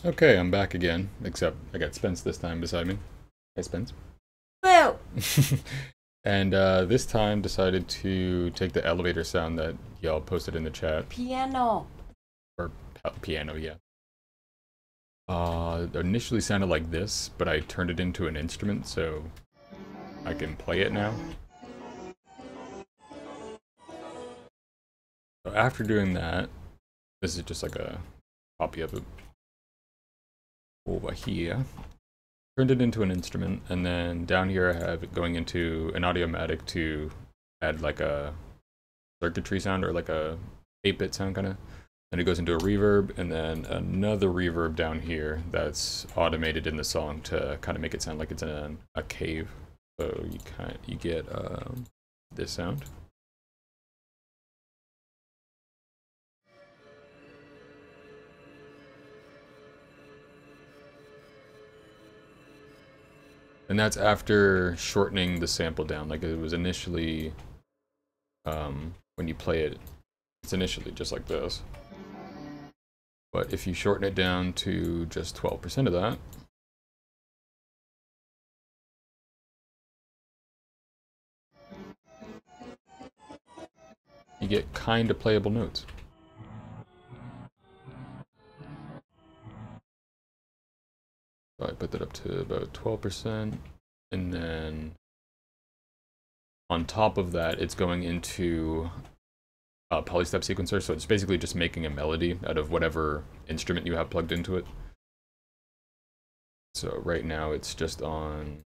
Okay, I'm back again, except I got Spence this time beside me. Hey, Spence. Boo! And this time decided to take the elevator sound that y'all posted in the chat, Piano. or piano, yeah. It initially sounded like this, but I turned it into an instrument, so I can play it now. So after doing that, this is just like a copy of it over here. Turned it into an instrument, and then down here I have it going into an Audiomatic to add like a circuitry sound or like a 8-bit sound kind of. Then it goes into a reverb, and then another reverb down here that's automated in the song to kind of make it sound like it's in a cave. So you get this sound. And that's after shortening the sample down. Like it was initially, when you play it, it's initially just like this. But if you shorten it down to just 12% of that, you get kind of playable notes. So I put that up to about 12%, and then on top of that, it's going into a polystep sequencer, so it's basically just making a melody out of whatever instrument you have plugged into it. So right now it's just on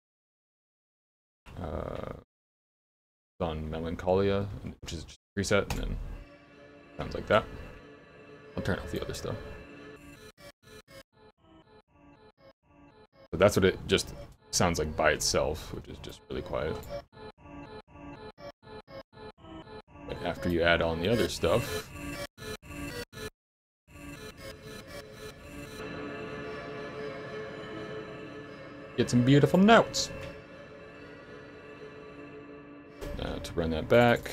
Melancholia, which is just a preset, and then sounds like that. I'll turn off the other stuff. So that's what it just sounds like by itself, which is just really quiet. But after you add on the other stuff, get some beautiful notes. To run that back,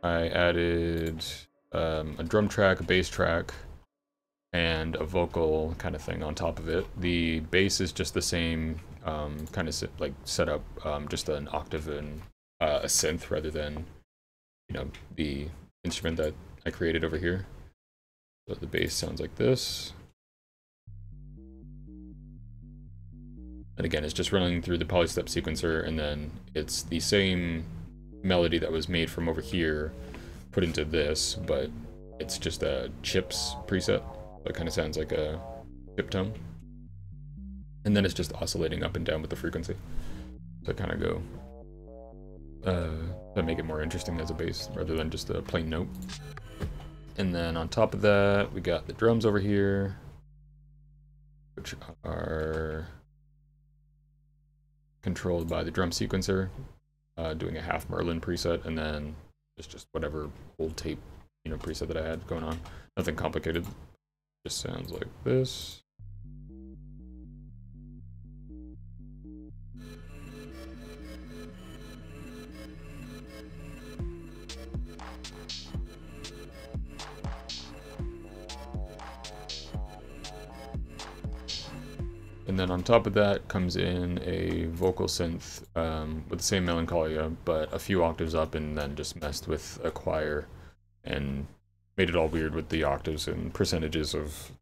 I added a drum track, a bass track, and a vocal kind of thing on top of it. The bass is just the same kind of set up, just an octave and a synth rather than, you know, the instrument that I created over here. So the bass sounds like this. And again, it's just running through the polystep sequencer, and then it's the same melody that was made from over here put into this, but it's just a chips preset. So it kind of sounds like a chip tone. And then it's just oscillating up and down with the frequency. So kind of go, to make it more interesting as a bass rather than just a plain note. And then on top of that, we got the drums over here, which are controlled by the drum sequencer, doing a half Merlin preset, and then it's just whatever old tape, preset that I had going on. Nothing complicated. Just sounds like this. And then on top of that comes in a vocal synth with the same Melancholia, but a few octaves up, and then just messed with a choir and made it all weird with the octaves and percentages of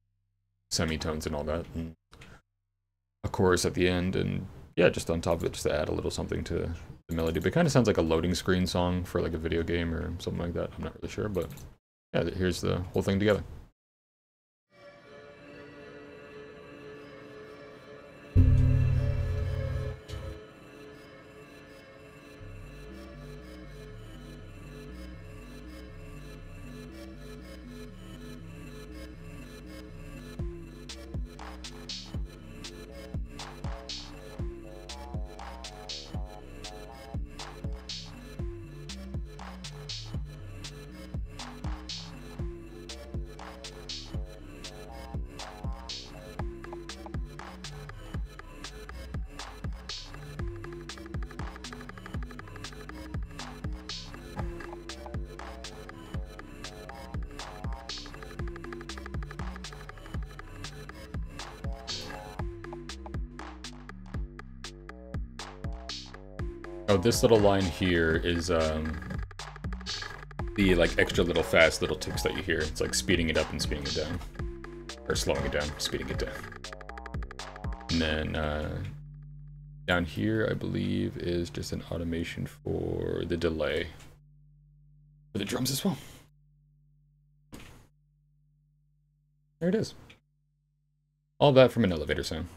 semitones and all that. And a chorus at the end, and yeah, just on top of it, just to add a little something to the melody. But it kind of sounds like a loading screen song for like a video game or something like that. I'm not really sure, but yeah, here's the whole thing together. Oh, this little line here is the like extra little fast little ticks that you hear. It's like speeding it up and speeding it down. Or slowing it down, speeding it down. And then down here, I believe, is just an automation for the delay for the drums as well. There it is. All that from an elevator sound.